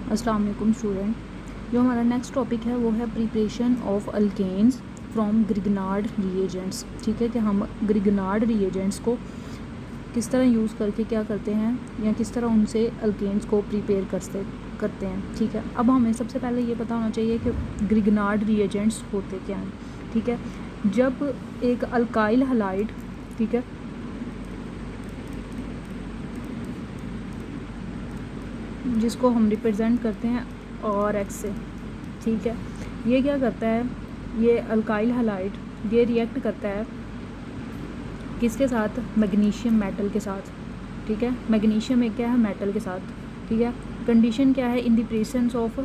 अस्सलाम वालेकुम स्टूडेंट। जो हमारा नेक्स्ट टॉपिक है वो है preparation of alkanes from Grignard reagents. ठीक है कि हम ग्रिगनार्ड रिएजेंट्स को किस तरह यूज़ करके क्या करते हैं या किस तरह उनसे अल्केन्स को प्रिपेयर करते हैं। ठीक है, अब हमें सबसे पहले ये पता होना चाहिए कि ग्रिगनार्ड रिएजेंट्स होते क्या हैं। ठीक है, जब एक अल्काइल हलाइड, ठीक है, जिसको हम रिप्रेजेंट करते हैं और एक्स से, ठीक है, ये क्या करता है, ये अल्काइल हलाइड ये रिएक्ट करता है किसके साथ, मैग्नीशियम मेटल के साथ। ठीक है, मैग्नीशियम एक क्या है, मेटल के साथ। ठीक है, कंडीशन क्या है, in the presence of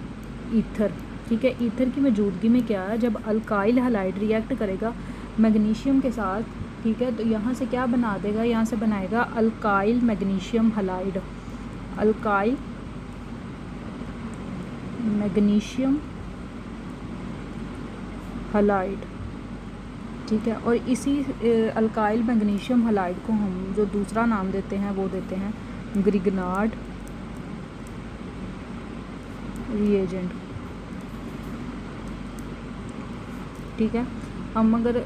ether. ठीक है, ईथर की मौजूदगी में क्या है, जब अल्काइल हलाइड रिएक्ट करेगा मैग्नीशियम के साथ, ठीक है, तो यहाँ से क्या बना देगा, यहाँ से बनाएगा alkyl magnesium halide, alkyl magnesium halide. ठीक है, और इसी अल्काइल मैग्नीशियम हलाइड को हम जो दूसरा नाम देते हैं वो देते हैं ग्रिगनार्ड रिएजेंट। ठीक है, हम अगर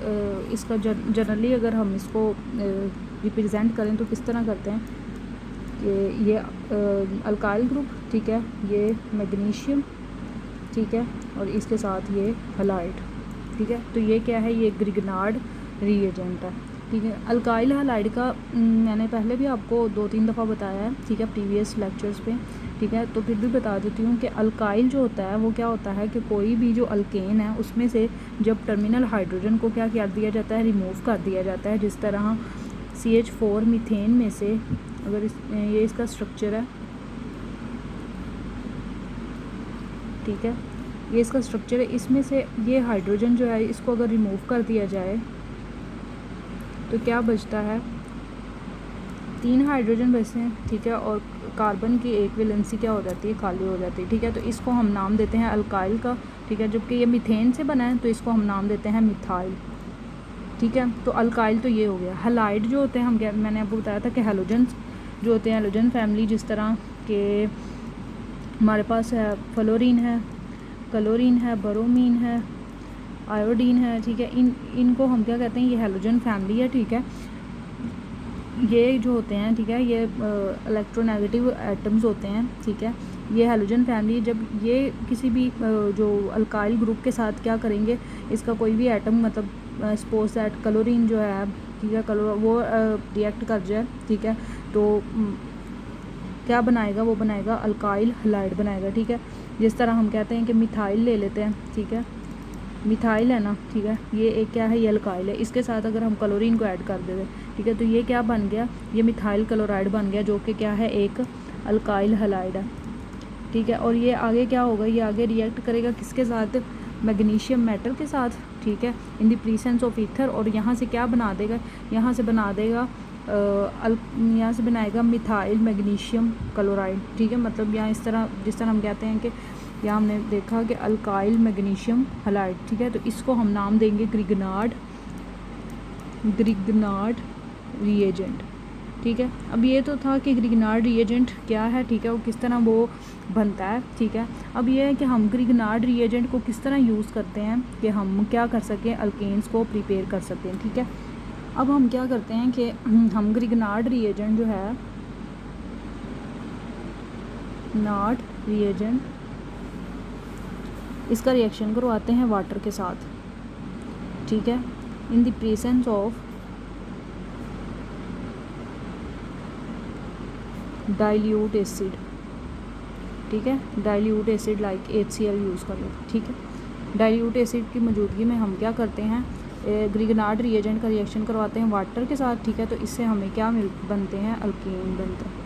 इसका जनरली अगर हम इसको रिप्रेजेंट करें तो किस तरह करते हैं कि ये अल्काइल ग्रुप, ठीक है, ये मैग्नीशियम, ठीक है, और इसके साथ ये हलाइड। ठीक है, तो ये क्या है, ये ग्रिगनार्ड रिएजेंट है। ठीक है, अल्काइल हलाइड का मैंने पहले भी आपको 2-3 दफ़ा बताया है, ठीक है, प्रीवियस लेक्चर्स पे। ठीक है, तो फिर भी बता देती हूँ कि अल्काइल जो होता है वो क्या होता है कि कोई भी जो अल्केन है उसमें से जब टर्मिनल हाइड्रोजन को क्या कर दिया जाता है, रिमूव कर दिया जाता है। जिस तरह CH4 मीथेन में से, अगर ये इसका स्ट्रक्चर है, ठीक है, ये इसका स्ट्रक्चर है, इसमें से ये हाइड्रोजन जो है इसको अगर रिमूव कर दिया जाए तो क्या बचता है, 3 हाइड्रोजन बचते हैं। ठीक है, और कार्बन की एक वैलेंसी क्या हो जाती है, खाली हो जाती है। ठीक है, तो इसको हम नाम देते हैं अल्काइल का। ठीक है, जबकि ये मीथेन से बना है तो इसको हम नाम देते हैं मिथाइल। ठीक है, तो अल्काइल तो ये हो गया। हलाइड जो होते हैं, हम क्या, मैंने आपको बताया था कि हेलोजन्स जो होते हैं, हेलोजन फैमिली, जिस तरह के हमारे पास है फ्लोरीन है, क्लोरीन है, ब्रोमीन है, आयोडीन है। ठीक है, इनको हम क्या कहते हैं, ये हेलोजन फैमिली है। ठीक है, ये जो होते हैं, ठीक है, ये इलेक्ट्रोनेगेटिव एटम्स होते हैं। ठीक है, ये हेलोजन फैमिली, जब ये किसी भी जो अल्काइल ग्रुप के साथ क्या करेंगे, इसका कोई भी एटम, मतलब सपोज दैट क्लोरीन जो है, ठीक है, वो रिएक्ट कर जाए, ठीक है, तो क्या बनाएगा, वो बनाएगा अल्काइल हलाइड बनाएगा। ठीक है, जिस तरह हम कहते हैं कि मिथाइल ले लेते हैं, ठीक है, मिथाइल है ना, ठीक है, ये एक क्या है, ये अल्काइल है, इसके साथ अगर हम क्लोरीन को ऐड कर देते, ठीक है, तो ये क्या बन गया, ये मिथाइल क्लोराइड बन गया, जो कि क्या है, एक अल्काइल हलाइड है। ठीक है, और ये आगे क्या होगा, ये आगे रिएक्ट करेगा किसके साथ, मैग्नीशियम मेटल के साथ। ठीक है, in the presence of ether, और यहाँ से क्या बना देगा, यहाँ से बना देगा यहाँ से बनाएगा मिथाइल मैग्नीशियम क्लोराइड। ठीक है, मतलब यहाँ इस तरह, जिस तरह हम कहते हैं कि यहाँ हमने देखा कि अल्काइल मैग्नीशियम हलाइड। ठीक है, तो इसको हम नाम देंगे ग्रिगनार्ड रिएजेंट। ठीक है, अब ये तो था कि ग्रिगनार्ड रिएजेंट क्या है, ठीक है, वो किस तरह वो बनता है। ठीक है, अब ये है कि हम ग्रिगनार्ड रिएजेंट को किस तरह यूज़ करते हैं कि हम क्या कर सकें, अल्केन्स को प्रिपेयर कर सकें। ठीक है, अब हम क्या करते हैं कि हम ग्रिगनार्ड रिएजेंट जो है, नार्ड रिएजेंट, इसका रिएक्शन करवाते हैं वाटर के साथ। ठीक है, in the presence of dilute acid. ठीक है, dilute acid like HCl use कर लो। ठीक है, डाइल्यूट एसिड की मौजूदगी में हम क्या करते हैं, ग्रिगनार्ड रिएजेंट का रिएक्शन करवाते हैं वाटर के साथ। ठीक है, तो इससे हमें क्या बनते हैं, अल्केन बनते हैं।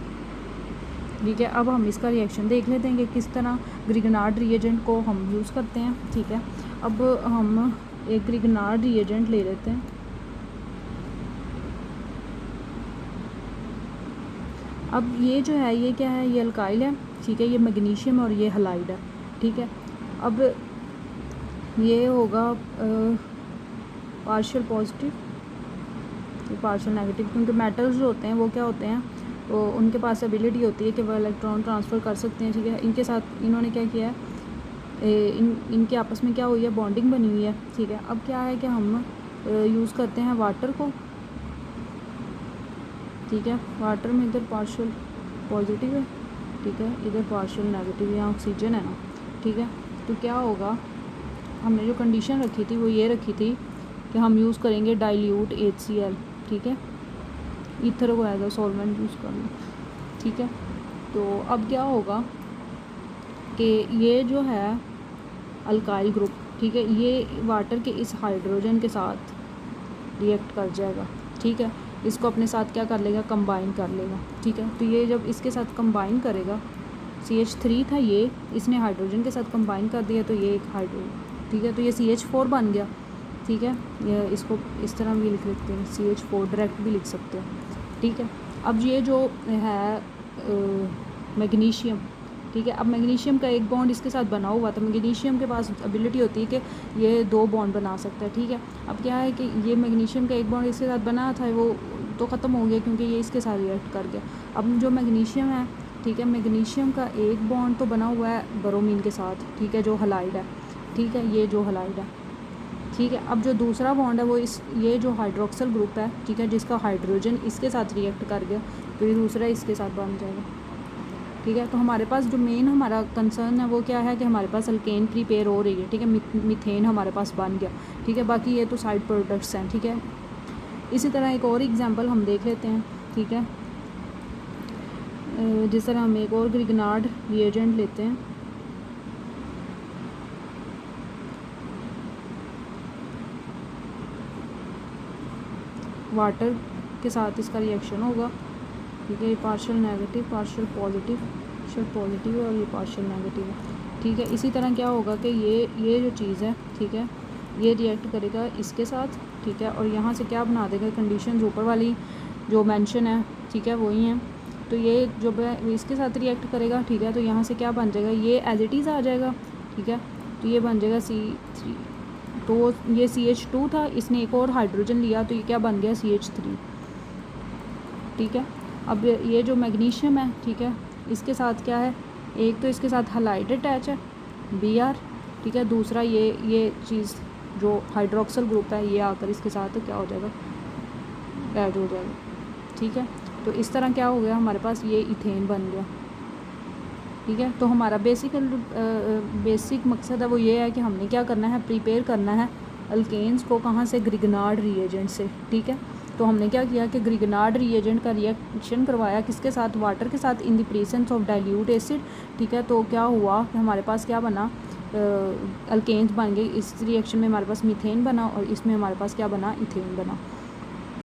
ठीक है, अब हम इसका रिएक्शन देख लेते हैं कि किस तरह ग्रिगनार्ड रिएजेंट को हम यूज़ करते हैं। ठीक है, अब हम एक ग्रिगनार्ड रिएजेंट ले लेते हैं। अब ये जो है, ये क्या है, ये अल्काइल है। ठीक है, ये मैग्नीशियम और ये हलाइड है। ठीक है, अब ये होगा पार्शियल पॉजिटिव, ये पार्शियल नेगेटिव, क्योंकि मेटल्स जो होते हैं वो क्या होते हैं, तो उनके पास एबिलिटी होती है कि वह इलेक्ट्रॉन ट्रांसफ़र कर सकते हैं, ठीक है। इनके साथ इन्होंने क्या किया है, इनके आपस में क्या हुई है, बॉन्डिंग बनी हुई है, ठीक है। अब क्या है कि हम यूज़ करते हैं वाटर को, ठीक है। वाटर में इधर पार्शियल पॉजिटिव है, ठीक है, इधर पार्शियल नेगेटिव, यहाँ ऑक्सीजन है ना, ठीक है। तो क्या होगा, हमने जो कंडीशन रखी थी वो ये रखी थी कि हम यूज़ करेंगे डाइल्यूट HCl, ठीक है। ईथर को एज अ सॉल्वेंट यूज़ करना, ठीक है। तो अब क्या होगा कि ये जो है अल्काइल ग्रुप, ठीक है, ये वाटर के इस हाइड्रोजन के साथ रिएक्ट कर जाएगा, ठीक है। इसको अपने साथ क्या कर लेगा, कंबाइन कर लेगा, ठीक है। तो ये जब इसके साथ कंबाइन करेगा, CH3 था ये, इसने हाइड्रोजन के साथ कंबाइन कर दिया, तो ये एक हाइड्रोजन, ठीक है। तो ये CH4 बन गया, ठीक है। ये इसको इस तरह भी लिख लेते हैं, CH4 डायरेक्ट भी लिख सकते हैं, ठीक है। अब ये जो है मैग्नीशियम, ठीक है। अब मैग्नीशियम का एक बॉन्ड इसके साथ बना हुआ था, मैग्नीशियम के पास एबिलिटी होती है कि ये 2 बॉन्ड बना सकता है, ठीक है। अब क्या है कि ये मैग्नीशियम का एक बॉन्ड इसके साथ बना था, वो तो ख़त्म हो गया क्योंकि ये इसके साथ रिएक्ट कर गया। अब जो मैग्नीशियम है, ठीक है, मैग्नीशियम का एक बॉन्ड तो बना हुआ है ब्रोमीन के साथ, ठीक है, जो हलाइड है, ठीक है, ये जो हलाइड है, ठीक है। अब जो दूसरा बॉन्ड है वो ये जो हाइड्रोक्सल ग्रुप है, ठीक है, जिसका हाइड्रोजन इसके साथ रिएक्ट कर गया, तो ये दूसरा इसके साथ बन जाएगा, ठीक है। तो हमारे पास जो मेन हमारा कंसर्न है वो क्या है कि हमारे पास अल्केन प्रिपेयर हो रही है, ठीक है, मीथेन हमारे पास बन गया, ठीक है। बाकी ये तो साइड प्रोडक्ट्स हैं, ठीक है। इसी तरह एक और एग्जांपल हम देख लेते हैं, ठीक है। जिस तरह हम एक और ग्रिगनार्ड रिएजेंट लेते हैं, वाटर के साथ इसका रिएक्शन होगा, ठीक है। ये पार्शियल नेगेटिव, पार्शियल पॉजिटिव और ये पार्शियल नेगेटिव है, ठीक है। इसी तरह क्या होगा कि ये जो चीज़ है, ठीक है, ये रिएक्ट करेगा इसके साथ, ठीक है, और यहाँ से क्या बना देगा, कंडीशंस ऊपर वाली जो मेंशन है, ठीक है, वही हैं। तो ये जो इसके साथ रिएक्ट करेगा, ठीक है, तो यहाँ से क्या बन जाएगा, ये एज इट इज़ आ जाएगा, ठीक है। तो ये बन जाएगा C3, तो ये CH2 था, इसने एक और हाइड्रोजन लिया, तो ये क्या बन गया, CH3, ठीक है। अब ये जो मैग्नीशियम है, ठीक है, इसके साथ क्या है, एक तो इसके साथ हलाइड अटैच है Br, ठीक है। दूसरा ये चीज़ जो हाइड्रोक्सल ग्रुप है, ये आकर इसके साथ क्या हो जाएगा, ऐड हो जाएगा, ठीक है। तो इस तरह क्या हो गया, हमारे पास ये इथेन बन गया, ठीक है। तो हमारा बेसिक मकसद है वो ये है कि हमने क्या करना है, प्रिपेयर करना है अल्केन्स को, कहाँ से, ग्रिगनार्ड रिएजेंट से, ठीक है। तो हमने क्या किया कि ग्रिगनार्ड रिएजेंट का रिएक्शन करवाया किसके साथ, वाटर के साथ, in the presence of dilute acid, ठीक है। तो क्या हुआ कि हमारे पास क्या बना, अल्केन्स बन गए, इस रिएक्शन में हमारे पास मीथेन बना और इसमें हमारे पास क्या बना, इथेन बना,